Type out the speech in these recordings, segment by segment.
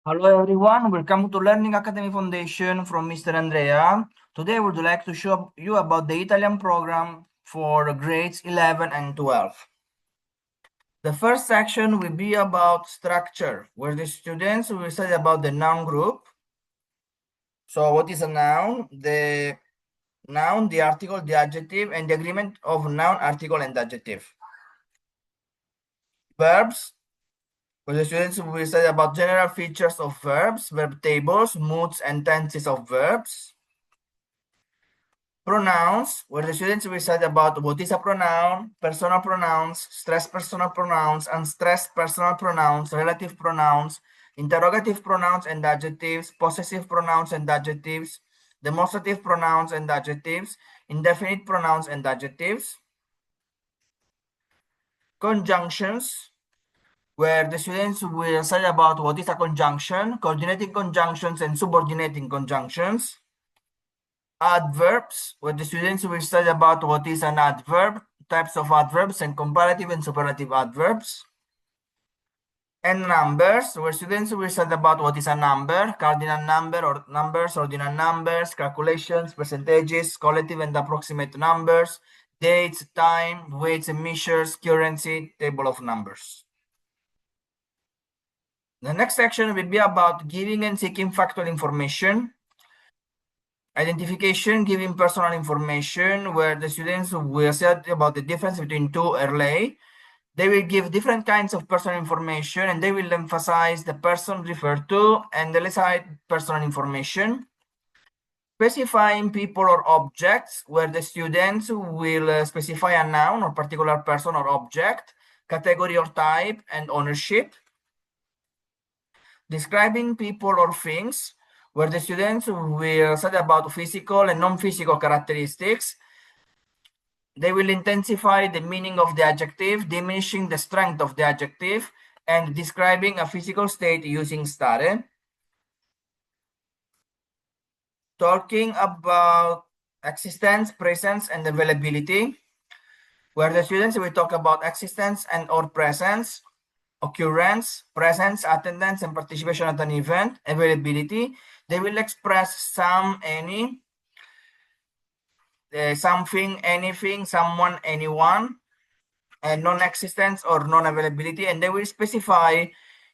Hello everyone, welcome to Learning Academy Foundation from Mr. Andrea. Today I would like to show you about the Italian program for grades 11 and 12. The first section will be about structure, where the students will study about the noun group. So what is a noun? The noun, the article, the adjective, and the agreement of noun, article, and adjective. Verbs, where the students will study about general features of verbs, verb tables, moods, and tenses of verbs. Pronouns, where the students will study about what is a pronoun, personal pronouns, stressed personal pronouns, unstressed personal pronouns, relative pronouns, interrogative pronouns and adjectives, possessive pronouns and adjectives, demonstrative pronouns and adjectives, indefinite pronouns and adjectives. Conjunctions, where the students will study about what is a conjunction, coordinating conjunctions and subordinating conjunctions. Adverbs, where the students will study about what is an adverb, types of adverbs, and comparative and superlative adverbs. And numbers, where students will study about what is a number, cardinal number or numbers, ordinal numbers, calculations, percentages, collective and approximate numbers, dates, time, weights and measures, currency, table of numbers. The next section will be about giving and seeking factual information. Identification, giving personal information, where the students will say about the difference between two RLA. They will give different kinds of personal information and they will emphasize the person referred to and elicit personal information. Specifying people or objects, where the students will specify a noun or particular person or object, category or type, and ownership. Describing people or things, where the students will study about physical and non-physical characteristics. They will intensify the meaning of the adjective, diminishing the strength of the adjective, and describing a physical state using stare. Talking about existence, presence, and availability, where the students will talk about existence and or presence, occurrence, presence, attendance, and participation at an event, availability. They will express some, any, something, anything, someone, anyone, and non-existence or non-availability, and they will specify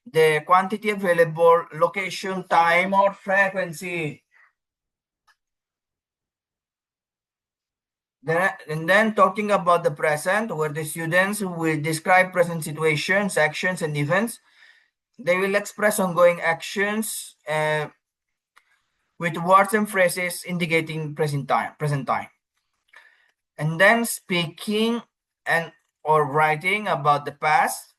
the quantity available, location, time, or frequency. And then talking about the present, where the students will describe present situations, actions, and events. They will express ongoing actions with words and phrases indicating present time. And then speaking and or writing about the past,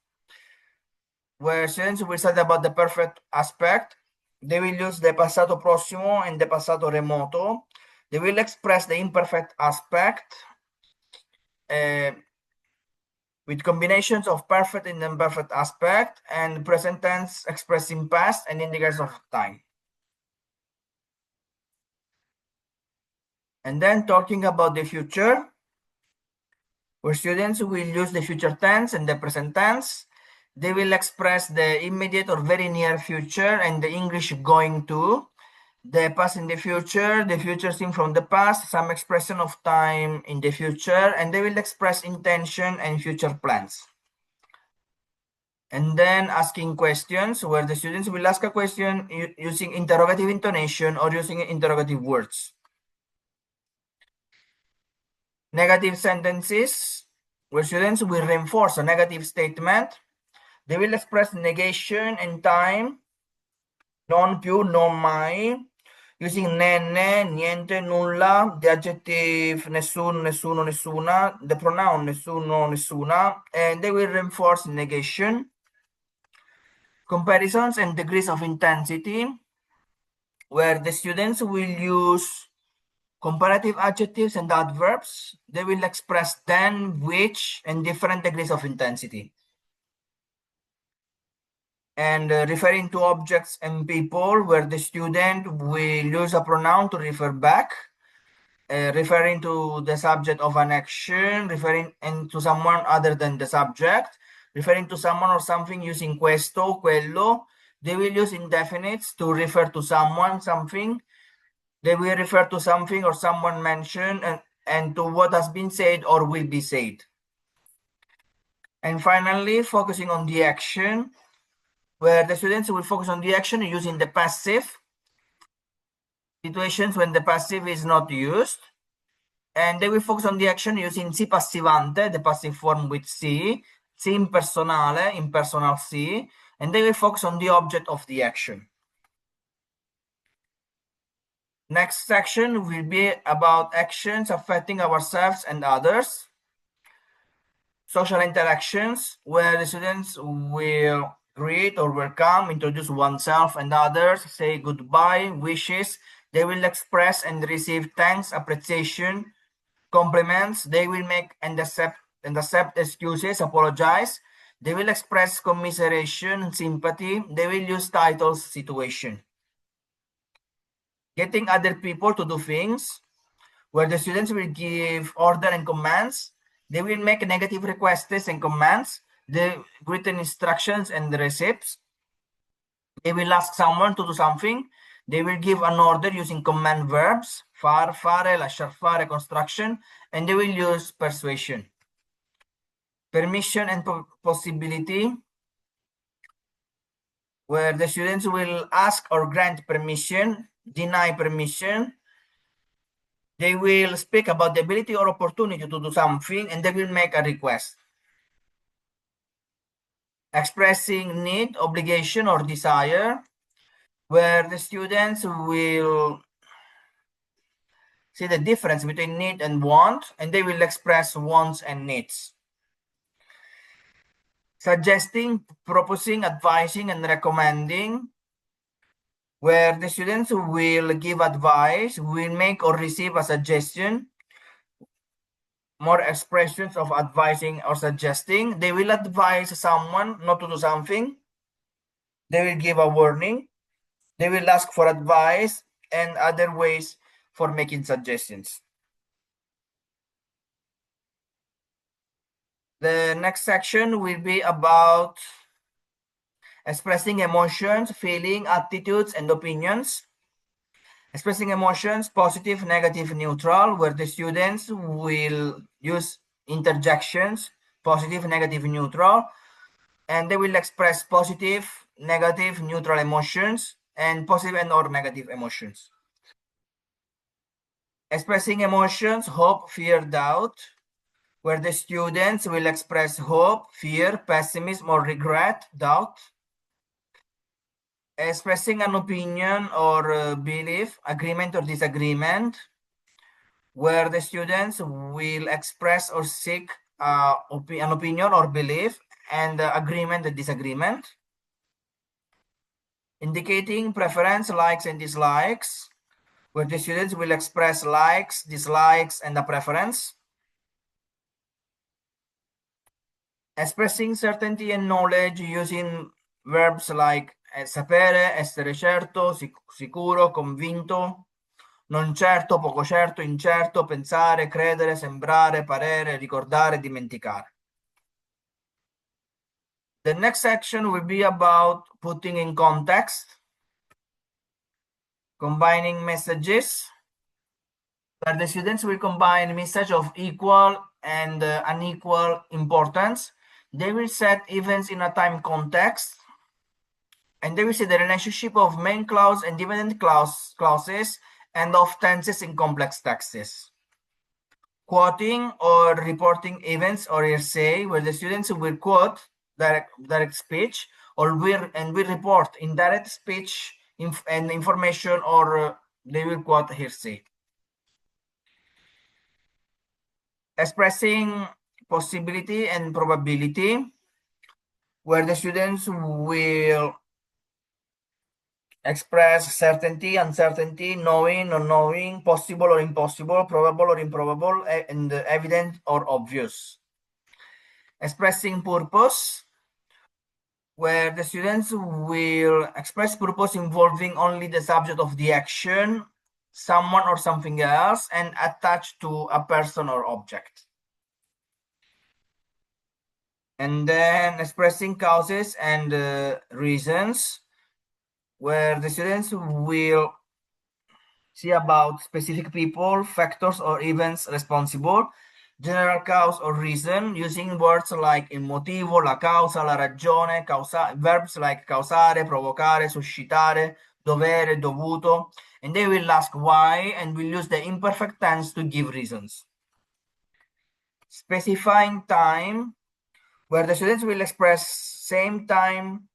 where students will study about the perfect aspect. They will use the passato prossimo and the passato remoto. They will express the imperfect aspect with combinations of perfect and imperfect aspect, and present tense expressing past and indicators of time. And then talking about the future, where students will use the future tense and the present tense. They will express the immediate or very near future and the English going to, the past in the future seen from the past, some expression of time in the future, and they will express intention and future plans. And then asking questions, where the students will ask a question using interrogative intonation or using interrogative words. Negative sentences, where students will reinforce a negative statement. They will express negation and time, non più, non mai, using ne, niente, nulla, the adjective nessuno, nessuno, nessuna, the pronoun nessuno, nessuna, and they will reinforce negation. Comparisons and degrees of intensity, where the students will use comparative adjectives and adverbs. They will express then, which, and different degrees of intensity. And referring to objects and people, where the student will use a pronoun to refer back, referring to the subject of an action, referring to someone other than the subject, referring to someone or something using questo, quello, They will use indefinites to refer to someone, something. They will refer to something or someone mentioned and to what has been said or will be said. And finally, focusing on the action, where the students will focus on the action using the passive, situations when the passive is not used. And they will focus on the action using si passivante, the passive form with si impersonale, impersonal si, and they will focus on the object of the action. Next section will be about actions affecting ourselves and others. Social interactions, where the students will greet or welcome, introduce oneself and others, say goodbye, wishes. They will express and receive thanks, appreciation, compliments. They will make and accept excuses, apologize. They will express commiseration, sympathy. They will use titles, situation. Getting other people to do things, where the students will give order and commands. They will make negative requests and commands, the written instructions and the receipts. They will ask someone to do something. They will give an order using command verbs, fare, lasciar fare, construction, and they will use persuasion. Permission and possibility, where the students will ask or grant permission, deny permission. They will speak about the ability or opportunity to do something, and they will make a request. Expressing need, obligation, or desire, where the students will see the difference between need and want, and they will express wants and needs. Suggesting, proposing, advising, and recommending, where the students will give advice, will make or receive a suggestion, more expressions of advising or suggesting. They will advise someone not to do something. They will give a warning. They will ask for advice and other ways for making suggestions. The next section will be about expressing emotions, feeling, attitudes, and opinions. Expressing emotions, positive, negative, neutral, where the students will use interjections, positive, negative, neutral, and they will express positive, negative, neutral emotions, and positive and or negative emotions. Expressing emotions, hope, fear, doubt, where the students will express hope, fear, pessimism, or regret, doubt. Expressing an opinion or belief, agreement or disagreement, where the students will express or seek an opinion or belief and agreement and disagreement. Indicating preference, likes and dislikes, where the students will express likes, dislikes, and a preference. Expressing certainty and knowledge using verbs like sapere, essere certo, sicuro, convinto, non certo, poco certo, incerto, pensare, credere, sembrare, parere, ricordare, dimenticare. The next section will be about putting in context, combining messages, where the students will combine message of equal and unequal importance. They will set events in a time context, and they will see the relationship of main clause and dependent clauses and of tenses in complex texts. Quoting or reporting events or hearsay, where the students will quote direct speech or will report indirect speech and information, or they will quote hearsay. Expressing possibility and probability, where the students will express certainty, uncertainty, knowing, not knowing, possible or impossible, probable or improbable, and evident or obvious. Expressing purpose, where the students will express purpose involving only the subject of the action, someone or something else, and attached to a person or object. And then expressing causes and reasons, where the students will see about specific people, factors, or events responsible, general cause or reason, using words like il motivo, la causa, la ragione, verbs like causare, provocare, suscitare, dovere, dovuto, and they will ask why, and will use the imperfect tense to give reasons. Specifying time, where the students will express same time,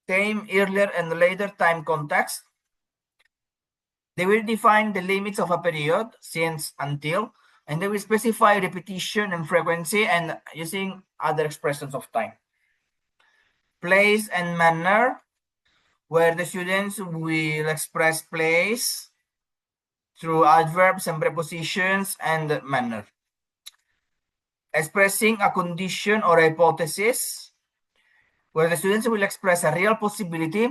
same earlier and later time context. They will define the limits of a period, since, until, and they will specify repetition and frequency and using other expressions of time. Place and manner, where the students will express place through adverbs and prepositions and manner. Expressing a condition or hypothesis, where the students will express a real possibility,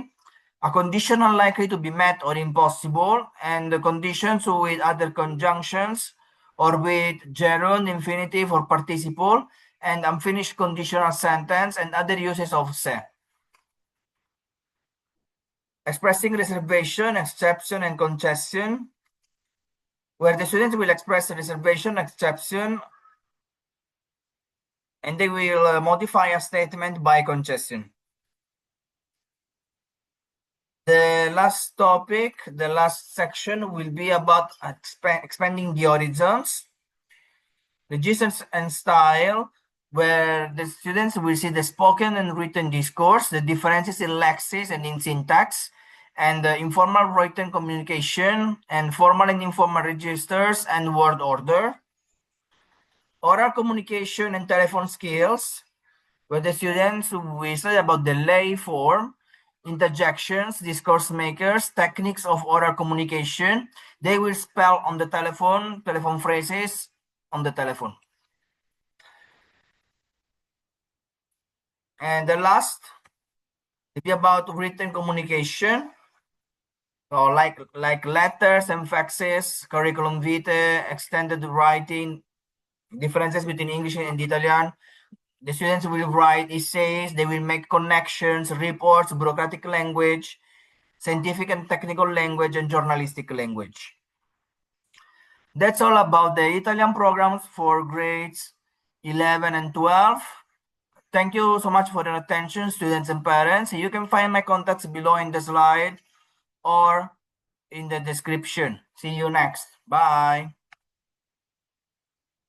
a condition unlikely to be met or impossible, and the conditions with other conjunctions or with gerund, infinitive, or participle, and unfinished conditional sentence and other uses of se. Expressing reservation, exception, and concession, where the students will express a reservation, exception, and they will modify a statement by concession. The last topic, the last section will be about expanding the horizons, registers and style, where the students will see the spoken and written discourse, the differences in lexis and in syntax, and the informal written communication, and formal and informal registers and word order. Oral communication and telephone skills, where the students will study about the lay form, interjections, discourse makers, techniques of oral communication. They will spell on the telephone phrases on the telephone. And the last will be about written communication, or like letters and faxes, curriculum vitae, extended writing, differences between English and Italian. The students will write essays, they will make connections, reports, bureaucratic language, scientific and technical language, and journalistic language. That's all about the Italian programs for grades 11 and 12. Thank you so much for your attention, students and parents. You can find my contacts below in the slide or in the description. See you next. Bye.